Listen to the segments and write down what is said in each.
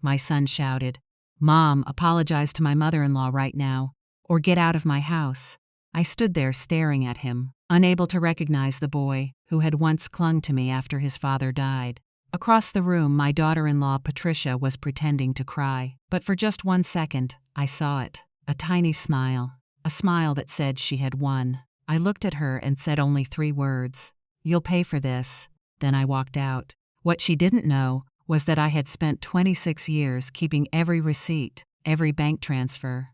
my son shouted. "Mom, apologize to my mother-in-law right now, or get out of my house." I stood there staring at him, unable to recognize the boy who had once clung to me after his father died. Across the room, my daughter-in-law Patricia was pretending to cry, but for just 1 second, I saw it. A tiny smile. A smile that said she had won. I looked at her and said only 3 words. "You'll pay for this." Then I walked out. What she didn't know was that I had spent 26 years keeping every receipt, every bank transfer,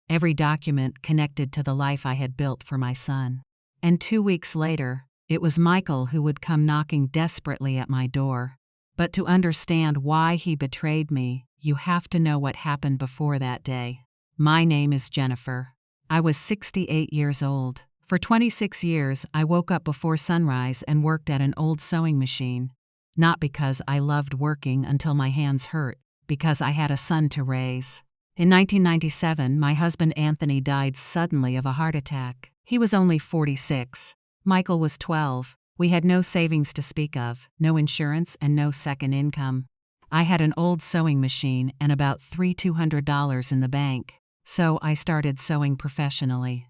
every document connected to the life I had built for my son. And 2 weeks later, it was Michael who would come knocking desperately at my door. But to understand why he betrayed me, you have to know what happened before that day. My name is Jennifer. I was 68 years old. For 26 years, I woke up before sunrise and worked at an old sewing machine. Not because I loved working until my hands hurt, because I had a son to raise. In 1997, my husband Anthony died suddenly of a heart attack. He was only 46. Michael was 12. We had no savings to speak of, no insurance, and no second income. I had an old sewing machine and about $200 in the bank, so I started sewing professionally.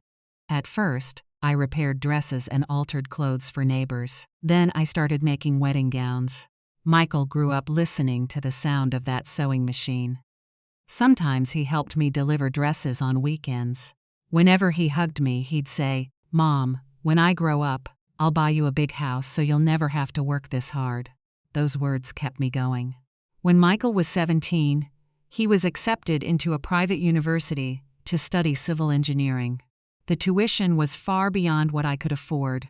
At first, I repaired dresses and altered clothes for neighbors. Then I started making wedding gowns. Michael grew up listening to the sound of that sewing machine. Sometimes he helped me deliver dresses on weekends. Whenever he hugged me, he'd say, "Mom, when I grow up, I'll buy you a big house so you'll never have to work this hard." Those words kept me going. When Michael was 17, he was accepted into a private university to study civil engineering. The tuition was far beyond what I could afford.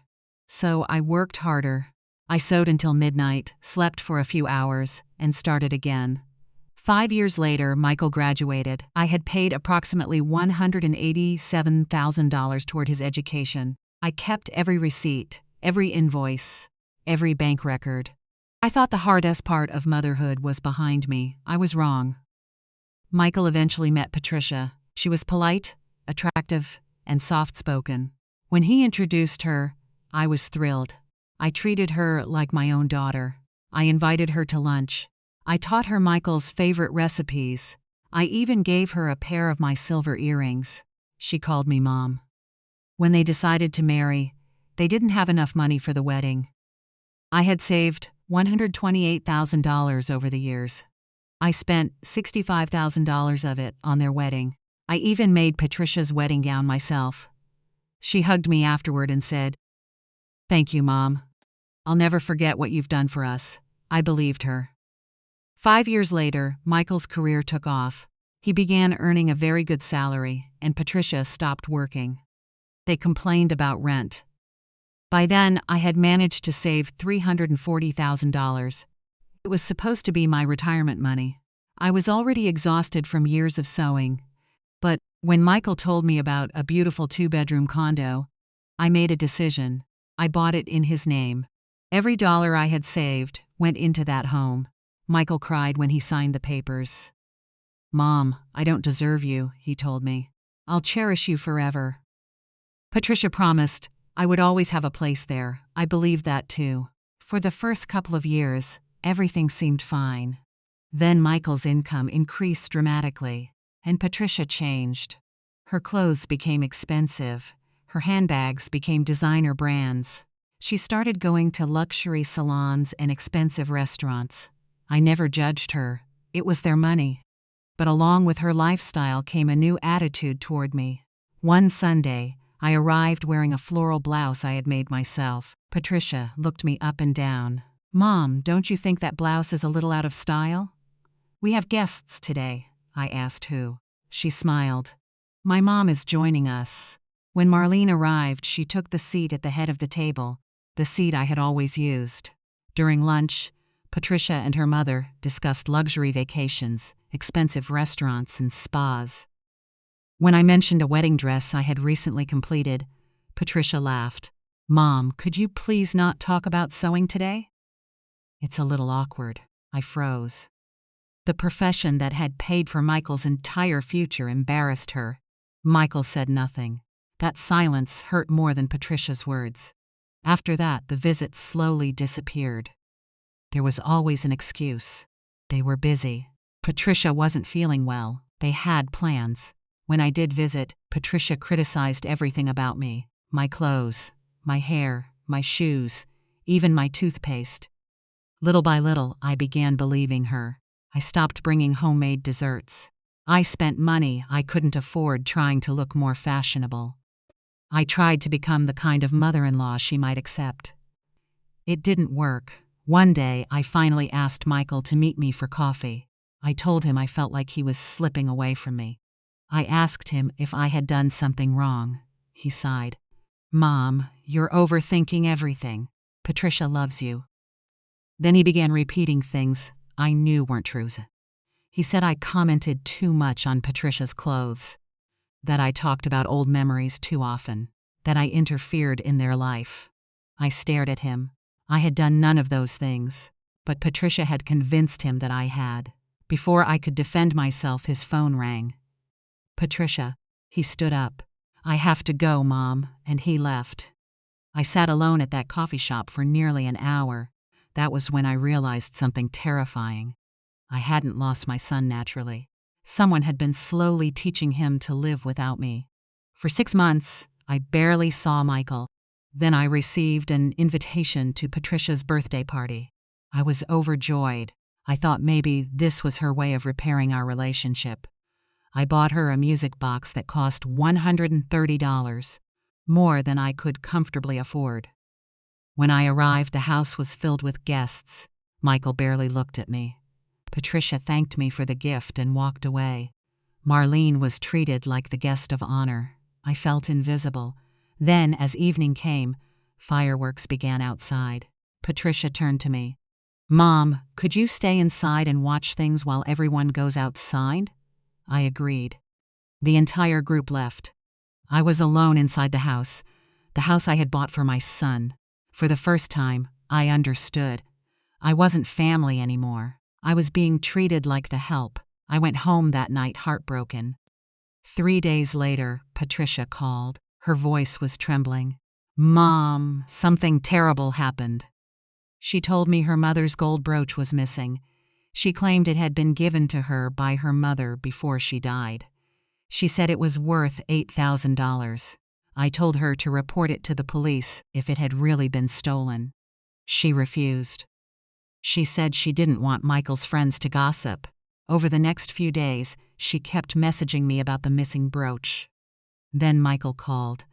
So I worked harder. I sewed until midnight, slept for a few hours, and started again. 5 years later, Michael graduated. I had paid approximately $187,000 toward his education. I kept every receipt, every invoice, every bank record. I thought the hardest part of motherhood was behind me. I was wrong. Michael eventually met Patricia. She was polite, attractive, and soft-spoken. When he introduced her, I was thrilled. I treated her like my own daughter. I invited her to lunch. I taught her Michael's favorite recipes. I even gave her a pair of my silver earrings. She called me Mom. When they decided to marry, they didn't have enough money for the wedding. I had saved $128,000 over the years. I spent $65,000 of it on their wedding. I even made Patricia's wedding gown myself. She hugged me afterward and said, "Thank you, Mom. I'll never forget what you've done for us." I believed her. 5 years later, Michael's career took off. He began earning a very good salary, and Patricia stopped working. They complained about rent. By then, I had managed to save $340,000. It was supposed to be my retirement money. I was already exhausted from years of sewing. But when Michael told me about a beautiful 2-bedroom condo, I made a decision. I bought it in his name. Every dollar I had saved went into that home. Michael cried when he signed the papers. "Mom, I don't deserve you," he told me. "I'll cherish you forever." Patricia promised I would always have a place there. I believed that too. For the first couple of years, everything seemed fine. Then Michael's income increased dramatically, and Patricia changed. Her clothes became expensive. Her handbags became designer brands. She started going to luxury salons and expensive restaurants. I never judged her. It was their money. But along with her lifestyle came a new attitude toward me. One Sunday, I arrived wearing a floral blouse I had made myself. Patricia looked me up and down. "Mom, don't you think that blouse is a little out of style?" "We have guests today." I asked who. She smiled. "My mom is joining us." When Marlene arrived, she took the seat at the head of the table, the seat I had always used. During lunch, Patricia and her mother discussed luxury vacations, expensive restaurants, and spas. When I mentioned a wedding dress I had recently completed, Patricia laughed. "Mom, could you please not talk about sewing today?" "It's a little awkward." I froze. The profession that had paid for Michael's entire future embarrassed her. Michael said nothing. That silence hurt more than Patricia's words. After that, the visits slowly disappeared. There was always an excuse. They were busy. Patricia wasn't feeling well. They had plans. When I did visit, Patricia criticized everything about me. My clothes, my hair, my shoes, even my toothpaste. Little by little, I began believing her. I stopped bringing homemade desserts. I spent money I couldn't afford trying to look more fashionable. I tried to become the kind of mother-in-law she might accept. It didn't work. One day, I finally asked Michael to meet me for coffee. I told him I felt like he was slipping away from me. I asked him if I had done something wrong. He sighed. "Mom, you're overthinking everything. Patricia loves you." Then he began repeating things I knew weren't true. He said I commented too much on Patricia's clothes, that I talked about old memories too often, that I interfered in their life. I stared at him. I had done none of those things, but Patricia had convinced him that I had. Before I could defend myself, his phone rang. "Patricia." He stood up. "I have to go, Mom," and he left. I sat alone at that coffee shop for nearly an hour. That was when I realized something terrifying. I hadn't lost my son naturally. Someone had been slowly teaching him to live without me. For 6 months, I barely saw Michael. Then I received an invitation to Patricia's birthday party. I was overjoyed. I thought maybe this was her way of repairing our relationship. I bought her a music box that cost $130, more than I could comfortably afford. When I arrived, the house was filled with guests. Michael barely looked at me. Patricia thanked me for the gift and walked away. Marlene was treated like the guest of honor. I felt invisible. Then, as evening came, fireworks began outside. Patricia turned to me. "Mom, could you stay inside and watch things while everyone goes outside?" I agreed. The entire group left. I was alone inside the house I had bought for my son. For the first time, I understood. I wasn't family anymore. I was being treated like the help. I went home that night heartbroken. 3 days later, Patricia called. Her voice was trembling. "Mom, something terrible happened." She told me her mother's gold brooch was missing. She claimed it had been given to her by her mother before she died. She said it was worth $8,000. I told her to report it to the police if it had really been stolen. She refused. She said she didn't want Michael's friends to gossip. Over the next few days, she kept messaging me about the missing brooch. Then Michael called.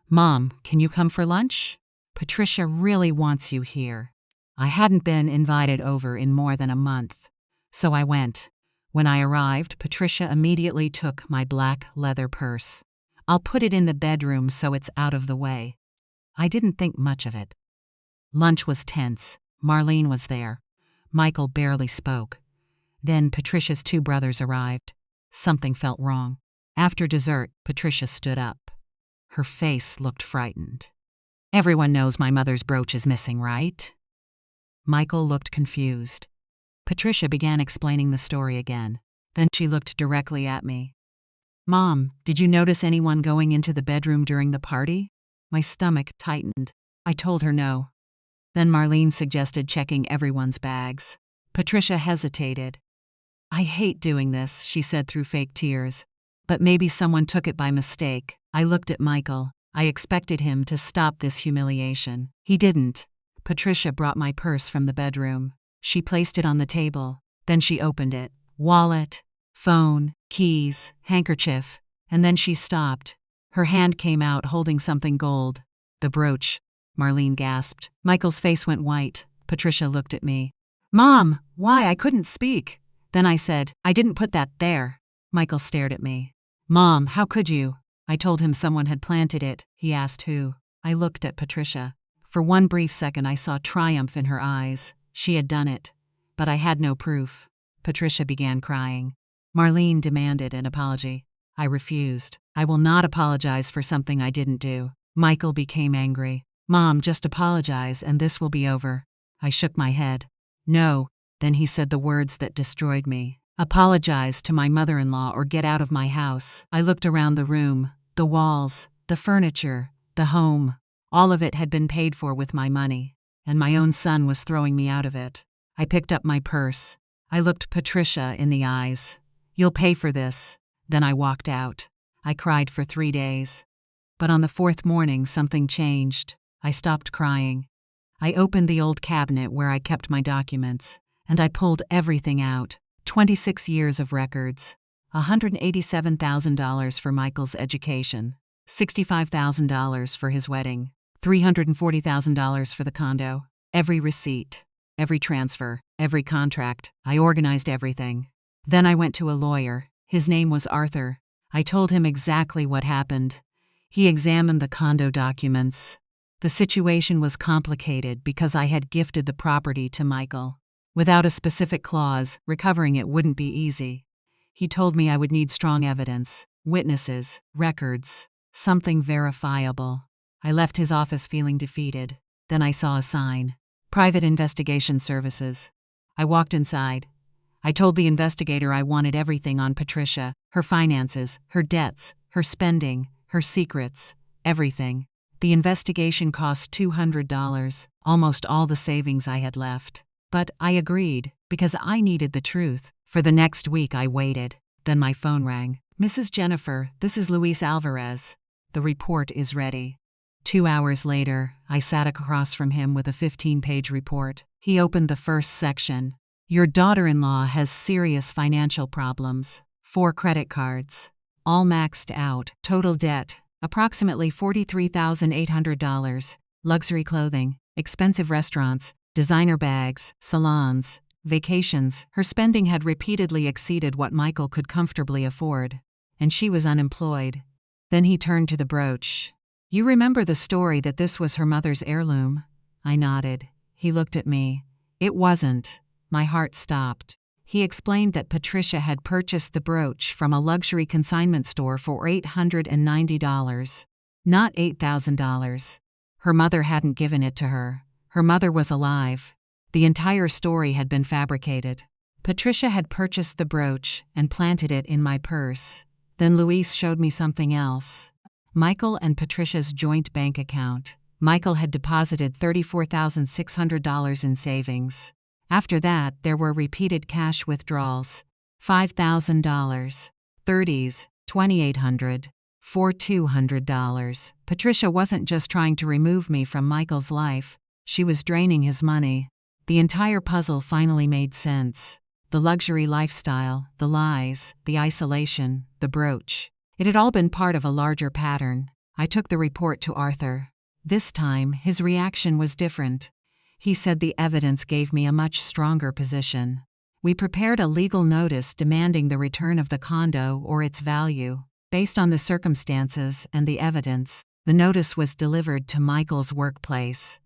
"Mom, can you come for lunch? Patricia really wants you here." I hadn't been invited over in more than a month, so I went. When I arrived, Patricia immediately took my black leather purse. "I'll put it in the bedroom so it's out of the way." I didn't think much of it. Lunch was tense. Marlene was there. Michael barely spoke. Then Patricia's 2 brothers arrived. Something felt wrong. After dessert, Patricia stood up. Her face looked frightened. "Everyone knows my mother's brooch is missing, right?" Michael looked confused. Patricia began explaining the story again. Then she looked directly at me. "Mom, did you notice anyone going into the bedroom during the party?" My stomach tightened. I told her no. Then Marlene suggested checking everyone's bags. Patricia hesitated. "I hate doing this," she said through fake tears. "But maybe someone took it by mistake." I looked at Michael. I expected him to stop this humiliation. He didn't. Patricia brought my purse from the bedroom. She placed it on the table. Then she opened it. Wallet, phone, keys, handkerchief. And then she stopped. Her hand came out holding something gold. "The brooch," Marlene gasped. Michael's face went white. Patricia looked at me. "Mom, why? I couldn't speak." Then I said, "I didn't put that there." Michael stared at me. "Mom, how could you?" I told him someone had planted it. He asked who. I looked at Patricia. For one brief second I saw triumph in her eyes. She had done it. But I had no proof. Patricia began crying. Marlene demanded an apology. I refused. "I will not apologize for something I didn't do." Michael became angry. "Mom, just apologize and this will be over." I shook my head. "No." Then he said the words that destroyed me. "Apologize to my mother-in-law or get out of my house." I looked around the room. The walls, the furniture, the home. All of it had been paid for with my money, and my own son was throwing me out of it. I picked up my purse. I looked Patricia in the eyes. "You'll pay for this." Then I walked out. I cried for 3 days. But on the 4th morning, something changed. I stopped crying. I opened the old cabinet where I kept my documents, and I pulled everything out. 26 years of records. $187,000 for Michael's education. $65,000 for his wedding. $340,000 for the condo. Every receipt. Every transfer. Every contract. I organized everything. Then I went to a lawyer. His name was Arthur. I told him exactly what happened. He examined the condo documents. The situation was complicated because I had gifted the property to Michael. Without a specific clause, recovering it wouldn't be easy. He told me I would need strong evidence, witnesses, records, something verifiable. I left his office feeling defeated. Then I saw a sign. Private Investigation Services. I walked inside. I told the investigator I wanted everything on Patricia, her finances, her debts, her spending, her secrets, everything. The investigation cost $200, almost all the savings I had left. But I agreed, because I needed the truth. For the next week I waited. Then my phone rang. "Mrs. Jennifer, this is Luis Alvarez. The report is ready." 2 hours later, I sat across from him with a 15-page report. He opened the first section. "Your daughter-in-law has serious financial problems. 4 credit cards. All maxed out. Total debt, approximately $43,800. Luxury clothing, expensive restaurants, designer bags, salons, vacations." Her spending had repeatedly exceeded what Michael could comfortably afford. And she was unemployed. Then he turned to the brooch. "You remember the story that this was her mother's heirloom?" I nodded. He looked at me. "It wasn't." My heart stopped. He explained that Patricia had purchased the brooch from a luxury consignment store for $890, not $8,000. Her mother hadn't given it to her. Her mother was alive. The entire story had been fabricated. Patricia had purchased the brooch and planted it in my purse. Then Luis showed me something else. Michael and Patricia's joint bank account. Michael had deposited $34,600 in savings. After that, there were repeated cash withdrawals. $5,000, $30s, $2,800, $4,200. Patricia wasn't just trying to remove me from Michael's life. She was draining his money. The entire puzzle finally made sense. The luxury lifestyle, the lies, the isolation, the brooch. It had all been part of a larger pattern. I took the report to Arthur. This time, his reaction was different. He said the evidence gave me a much stronger position. We prepared a legal notice demanding the return of the condo or its value. Based on the circumstances and the evidence, the notice was delivered to Michael's workplace.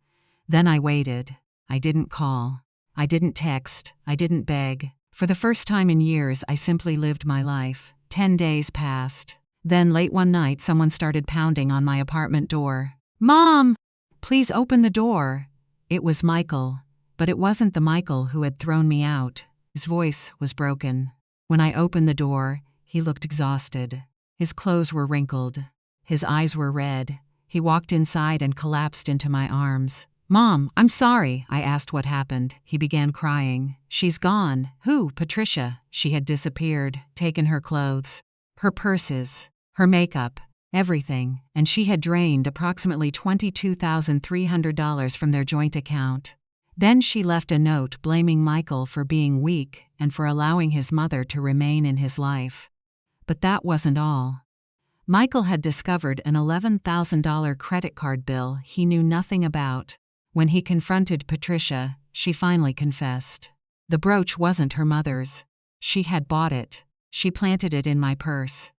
Then I waited. I didn't call. I didn't text. I didn't beg. For the first time in years, I simply lived my life. 10 days passed. Then late one night, someone started pounding on my apartment door. "Mom! Please open the door." It was Michael, but it wasn't the Michael who had thrown me out. His voice was broken. When I opened the door, he looked exhausted. His clothes were wrinkled. His eyes were red. He walked inside and collapsed into my arms. "Mom, I'm sorry." I asked what happened. He began crying. "She's gone." "Who?" "Patricia." She had disappeared, taken her clothes, her purses, her makeup, everything, and she had drained approximately $22,300 from their joint account. Then she left a note blaming Michael for being weak and for allowing his mother to remain in his life. But that wasn't all. Michael had discovered an $11,000 credit card bill he knew nothing about. When he confronted Patricia, she finally confessed. The brooch wasn't her mother's. She had bought it. She planted it in my purse.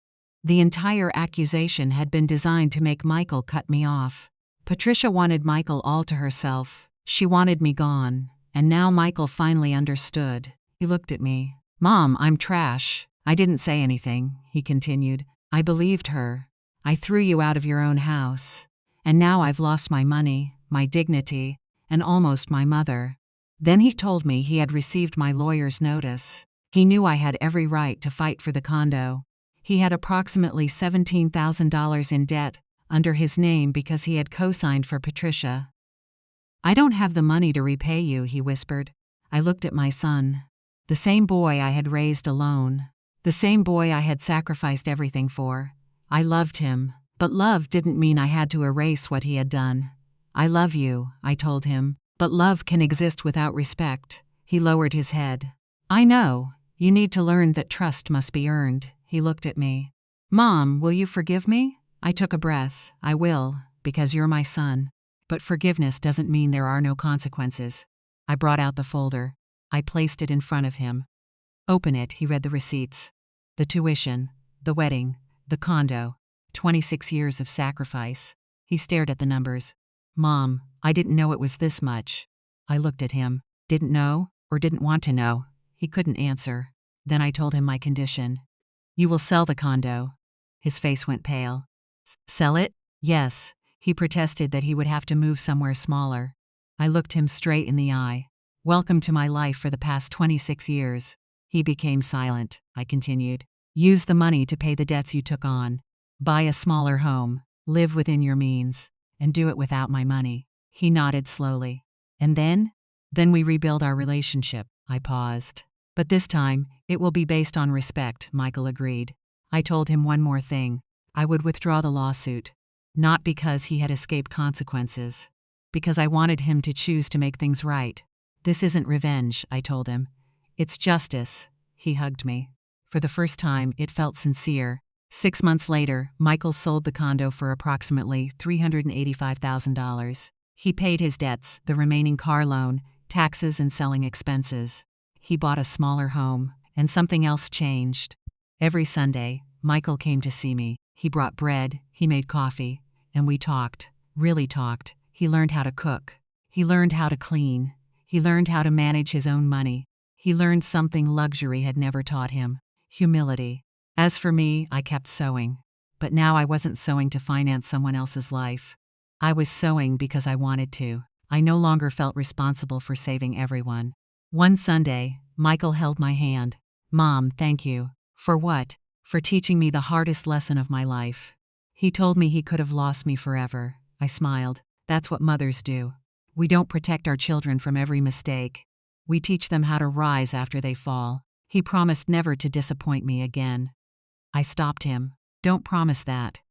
The entire accusation had been designed to make Michael cut me off. Patricia wanted Michael all to herself. She wanted me gone. And now Michael finally understood. He looked at me. "Mom, I'm trash." "I didn't say anything," he continued. "I believed her. I threw you out of your own house. And now I've lost my money, my dignity, and almost my mother." Then he told me he had received my lawyer's notice. He knew I had every right to fight for the condo. He had approximately $17,000 in debt under his name because he had co-signed for Patricia. "I don't have the money to repay you," he whispered. I looked at my son. The same boy I had raised alone. The same boy I had sacrificed everything for. I loved him, but love didn't mean I had to erase what he had done. I love you, I told him, but love can exist without respect. He lowered his head. I know. You need to learn that trust must be earned. He looked at me. Mom, will you forgive me? I took a breath. I will, because you're my son. But forgiveness doesn't mean there are no consequences. I brought out the folder. I placed it in front of him. Open it, he read the receipts. The tuition, the wedding, the condo, 26 years of sacrifice. He stared at the numbers. Mom, I didn't know it was this much. I looked at him. Didn't know, or didn't want to know. He couldn't answer. Then I told him my condition. You will sell the condo. His face went pale. Sell it? Yes. He protested that he would have to move somewhere smaller. I looked him straight in the eye. Welcome to my life for the past 26 years. He became silent. I continued. Use the money to pay the debts you took on. Buy a smaller home. Live within your means. And do it without my money. He nodded slowly. And then? Then we rebuild our relationship. I paused. But this time, it will be based on respect, Michael agreed. I told him one more thing. I would withdraw the lawsuit. Not because he had escaped consequences. Because I wanted him to choose to make things right. This isn't revenge, I told him. It's justice. He hugged me. For the first time, it felt sincere. 6 months later, Michael sold the condo for approximately $385,000. He paid his debts, the remaining car loan, taxes and selling expenses. He bought a smaller home, and something else changed. Every Sunday, Michael came to see me. He brought bread, he made coffee, and we talked, really talked. He learned how to cook. He learned how to clean. He learned how to manage his own money. He learned something luxury had never taught him: humility. As for me, I kept sewing. But now I wasn't sewing to finance someone else's life. I was sewing because I wanted to. I no longer felt responsible for saving everyone. One Sunday, Michael held my hand. Mom, thank you. For what? For teaching me the hardest lesson of my life. He told me he could have lost me forever. I smiled. That's what mothers do. We don't protect our children from every mistake. We teach them how to rise after they fall. He promised never to disappoint me again. I stopped him. Don't promise that.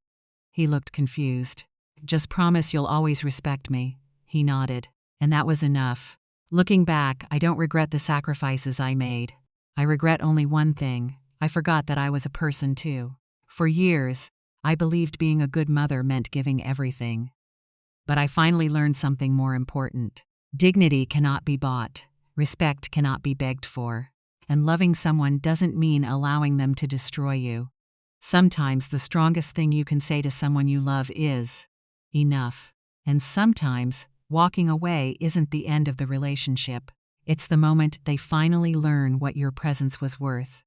He looked confused. Just promise you'll always respect me. He nodded. And that was enough. Looking back, I don't regret the sacrifices I made. I regret only one thing. I forgot that I was a person too. For years, I believed being a good mother meant giving everything. But I finally learned something more important. Dignity cannot be bought. Respect cannot be begged for. And loving someone doesn't mean allowing them to destroy you. Sometimes the strongest thing you can say to someone you love is, enough. And sometimes, walking away isn't the end of the relationship. It's the moment they finally learn what your presence was worth.